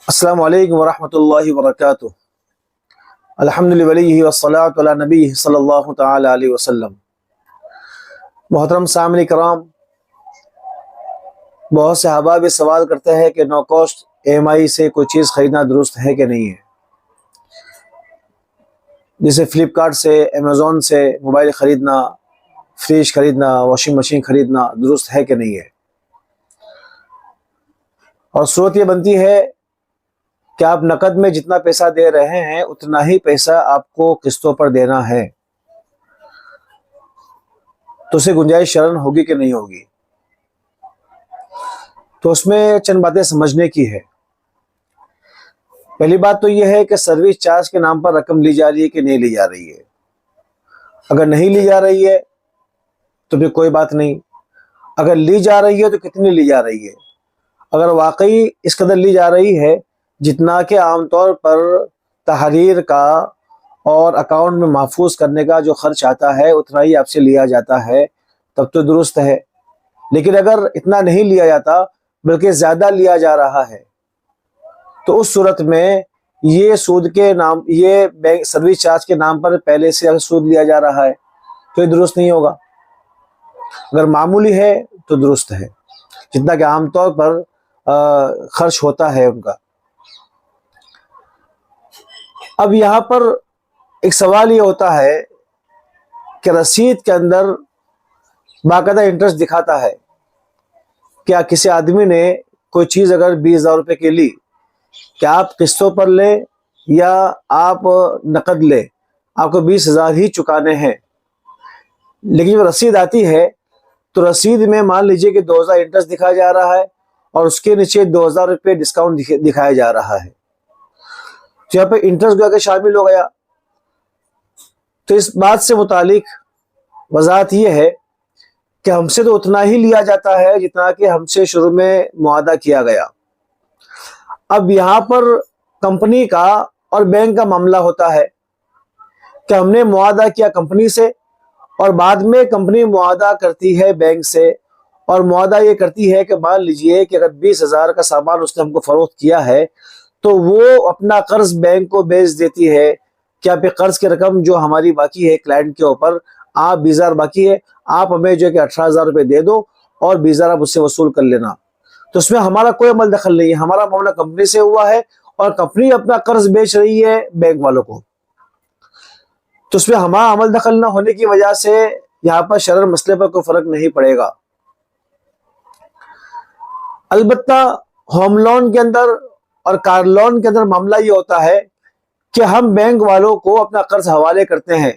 السلام علیکم ورحمۃ اللہ وبرکاتہ۔ الحمد للہ والصلاۃ علی نبی صلی اللہ تعالی علیہ وسلم۔ محترم سامعین کرام، بہت سے احباب سوال کرتے ہیں کہ نو کاسٹ EMI سے کوئی چیز خریدنا درست ہے کہ نہیں ہے، جیسے فلپکارٹ سے، امیزون سے موبائل خریدنا، فریج خریدنا، واشنگ مشین خریدنا درست ہے کہ نہیں ہے۔ اور صورت یہ بنتی ہے کہ آپ نقد میں جتنا پیسہ دے رہے ہیں اتنا ہی پیسہ آپ کو قسطوں پر دینا ہے، تو اسے گنجائش شرعاً ہوگی کہ نہیں ہوگی۔ تو اس میں چند باتیں سمجھنے کی ہے۔ پہلی بات تو یہ ہے کہ سروس چارج کے نام پر رقم لی جا رہی ہے کہ نہیں لی جا رہی ہے۔ اگر نہیں لی جا رہی ہے تو پھر کوئی بات نہیں، اگر لی جا رہی ہے تو کتنی لی جا رہی ہے۔ اگر واقعی اس قدر لی جا رہی ہے جتنا کہ عام طور پر تحریر کا اور اکاؤنٹ میں محفوظ کرنے کا جو خرچ آتا ہے اتنا ہی آپ سے لیا جاتا ہے، تب تو درست ہے۔ لیکن اگر اتنا نہیں لیا جاتا بلکہ زیادہ لیا جا رہا ہے تو اس صورت میں یہ سود کے نام، یہ بینک سروس چارج کے نام پر پہلے سے اگر سود لیا جا رہا ہے تو یہ درست نہیں ہوگا۔ اگر معمولی ہے تو درست ہے، جتنا کہ عام طور پر خرچ ہوتا ہے ان کا۔ اب یہاں پر ایک سوال یہ ہوتا ہے کہ رسید کے اندر باقاعدہ انٹرسٹ دکھاتا ہے۔ کیا کسی آدمی نے کوئی چیز اگر 20,000 روپے کی لی، کیا آپ قسطوں پر لیں یا آپ نقد لیں، آپ کو 20,000 ہی چکانے ہیں۔ لیکن جب رسید آتی ہے تو رسید میں مان لیجئے کہ 2,000 انٹرسٹ دکھایا جا رہا ہے اور اس کے نیچے 2,000 روپے ڈسکاؤنٹ دکھایا جا رہا ہے، تو یہاں پہ انٹرسٹ جو ہے کہ شامل ہو گیا۔ تو اس بات سے متعلق وضاحت یہ ہے کہ ہم سے تو اتنا ہی لیا جاتا ہے جتنا کہ ہم سے شروع میں معاہدہ کیا گیا۔ اب یہاں پر کمپنی کا اور بینک کا معاملہ ہوتا ہے کہ ہم نے معاہدہ کیا کمپنی سے اور بعد میں کمپنی معاہدہ کرتی ہے بینک سے، اور معاہدہ یہ کرتی ہے کہ مان لیجئے کہ اگر 20,000 کا سامان اس نے ہم کو فروخت کیا ہے تو وہ اپنا قرض بینک کو بیچ دیتی ہے کہ آپ قرض کی رقم جو ہماری باقی ہے کلائنٹ کے اوپر، آپ 20,000 باقی ہے، آپ ہمیں جو ہے کہ 18,000 روپے دے دو اور 20,000 آپ اس سے وصول کر لینا۔ تو اس میں ہمارا کوئی عمل دخل نہیں ہے، ہمارا معاملہ کمپنی سے ہوا ہے اور کمپنی اپنا قرض بیچ رہی ہے بینک والوں کو، تو اس میں ہمارا عمل دخل نہ ہونے کی وجہ سے یہاں پر شرعاً مسئلے پر کوئی فرق نہیں پڑے گا۔ البتہ ہوم لون کے اندر اور کار لون کے اندر معاملہ یہ ہوتا ہے کہ ہم بینک والوں کو اپنا قرض حوالے کرتے ہیں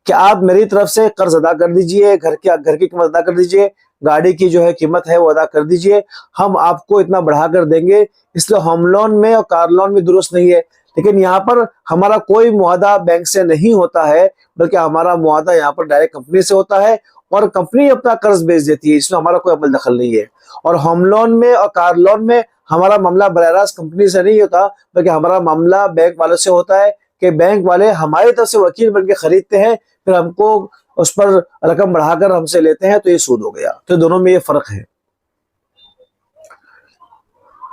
کہ آپ میری طرف سے قرض ادا کر دیجئے، گھر کی قیمت ادا کر دیجئے، گاڑی کی جو ہے قیمت ہے وہ ادا کر دیجئے، ہم آپ کو اتنا بڑھا کر دیں گے۔ اس لیے ہوم لون میں اور کار لون میں درست نہیں ہے۔ لیکن یہاں پر ہمارا کوئی معاہدہ بینک سے نہیں ہوتا ہے بلکہ ہمارا معاہدہ یہاں پر ڈائریکٹ کمپنی سے ہوتا ہے اور کمپنی اپنا قرض بیچ دیتی ہے، اس میں ہمارا کوئی عمل دخل نہیں ہے۔ اور ہوم لون میں اور کار لون میں ہمارا معاملہ براہ راست کمپنی سے نہیں ہوتا بلکہ ہمارا معاملہ بینک والوں سے ہوتا ہے کہ بینک والے ہماری طرف سے وکیل بن کے خریدتے ہیں، پھر ہم کو اس پر رقم بڑھا کر ہم سے لیتے ہیں، تو یہ سود ہو گیا۔ تو دونوں میں یہ فرق ہے۔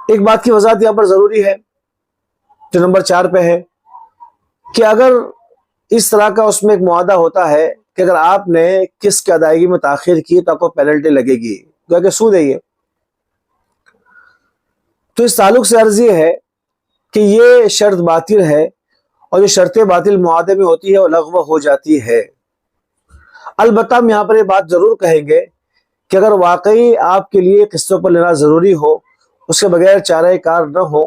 ایک بات کی وضاحت یہاں پر ضروری ہے جو نمبر 4 پہ ہے کہ اگر اس طرح کا اس میں ایک معاہدہ ہوتا ہے کہ اگر آپ نے قسط کی ادائیگی میں تاخیر کی تو آپ کو پینلٹی لگے گی، کیونکہ سود ہے یہ، تو اس تعلق سے عرض یہ ہے کہ یہ شرط باطل ہے اور جو شرط باطل معاہدے میں ہوتی ہے وہ لغو ہو جاتی ہے۔ البتہ ہم یہاں پر یہ بات ضرور کہیں گے کہ اگر واقعی آپ کے لیے قسطوں پر لینا ضروری ہو، اس کے بغیر چارہ کار نہ ہو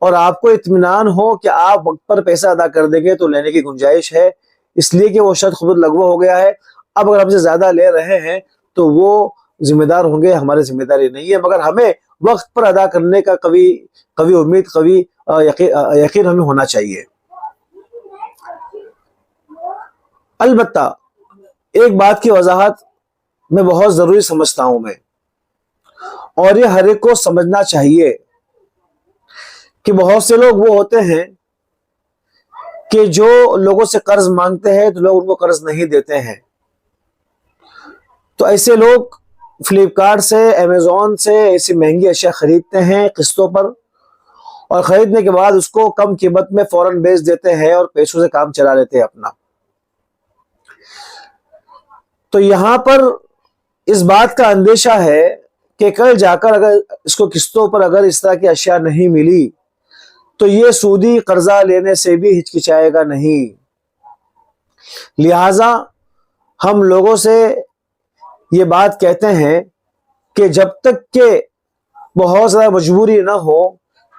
اور آپ کو اطمینان ہو کہ آپ وقت پر پیسہ ادا کر دیں گے تو لینے کی گنجائش ہے، اس لیے کہ وہ شرط خود لغو ہو گیا ہے۔ اب اگر ہم سے زیادہ لے رہے ہیں تو وہ ذمہ دار ہوں گے، ہماری ذمہ داری نہیں ہے، مگر ہمیں وقت پر ادا کرنے کا قوی امید، قوی یقین ہمیں ہونا چاہیے۔ البتہ ایک بات کی وضاحت میں بہت ضروری سمجھتا ہوں میں، اور یہ ہر ایک کو سمجھنا چاہیے کہ بہت سے لوگ وہ ہوتے ہیں کہ جو لوگوں سے قرض مانگتے ہیں تو لوگ ان کو قرض نہیں دیتے ہیں، تو ایسے لوگ فلپکارٹ سے، امیزون سے ایسی مہنگی اشیاء خریدتے ہیں قسطوں پر، اور خریدنے کے بعد اس کو کم قیمت میں فوراً بیچ دیتے ہیں اور پیسوں سے کام چلا لیتے ہیں اپنا۔ تو یہاں پر اس بات کا اندیشہ ہے کہ کل جا کر اگر اس کو قسطوں پر اگر اس طرح کی اشیاء نہیں ملی تو یہ سودی قرضہ لینے سے بھی ہچکچائے گا نہیں۔ لہذا ہم لوگوں سے یہ بات کہتے ہیں کہ جب تک کہ بہت زیادہ مجبوری نہ ہو،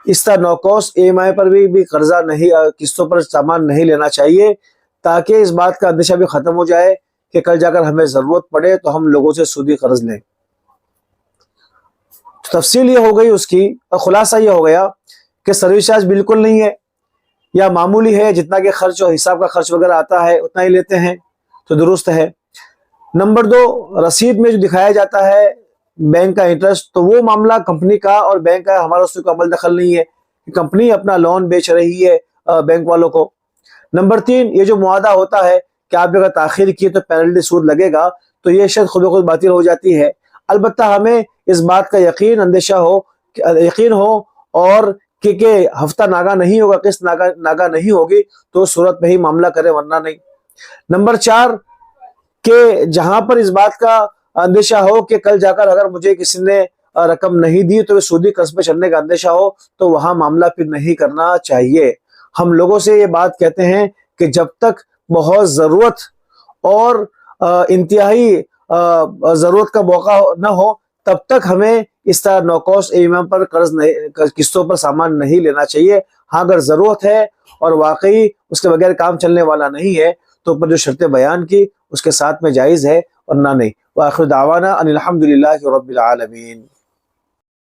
اس طرح نو کاسٹ ای ایم آئی پر بھی قرضہ نہیں، قسطوں پر سامان نہیں لینا چاہیے، تاکہ اس بات کا اندیشہ بھی ختم ہو جائے کہ کل جا کر ہمیں ضرورت پڑے تو ہم لوگوں سے سودی قرض لیں۔ تفصیل یہ ہو گئی اس کی، اور خلاصہ یہ ہو گیا کہ سروس چارج بالکل نہیں ہے یا معمولی ہے، جتنا کہ خرچ اور حساب کا خرچ وغیرہ آتا ہے اتنا ہی لیتے ہیں تو درست ہے۔ نمبر 2، رسید میں جو دکھایا جاتا ہے بینک کا انٹرسٹ، تو وہ معاملہ کمپنی کا اور بینک کا ہمارا اس کو عمل دخل نہیں ہے، کمپنی اپنا لون بیچ رہی ہے بینک والوں کو۔ نمبر 3، یہ جو معاہدہ ہوتا ہے کہ آپ اگر تاخیر کیے تو پینلٹی سود لگے گا، تو یہ شرط خود بخود باطل ہو جاتی ہے۔ البتہ ہمیں اس بات کا یقین ہو اور کہ ہفتہ ناگا نہیں ہوگا، قسط ناگا نہیں ہوگی، تو اس صورت میں ہی معاملہ کرے، ورنہ نہیں۔ نمبر 4، کہ جہاں پر اس بات کا اندیشہ ہو کہ کل جا کر اگر مجھے کسی نے رقم نہیں دی تو سودی قرض پہ چڑھنے کا اندیشہ ہو، تو وہاں معاملہ پھر نہیں کرنا چاہیے۔ ہم لوگوں سے یہ بات کہتے ہیں کہ جب تک بہت ضرورت اور انتہائی ضرورت کا موقع نہ ہو، تب تک ہمیں اس طرح نو کاسٹ ای ایم آئی پر قسطوں پر سامان نہیں لینا چاہیے۔ ہاں اگر ضرورت ہے اور واقعی اس کے بغیر کام چلنے والا نہیں ہے تو اوپر جو شرطیں بیان کی اس کے ساتھ میں جائز ہے، ورنہ نہیں۔ وآخر دعوانا ان الحمد للہ رب العالمین۔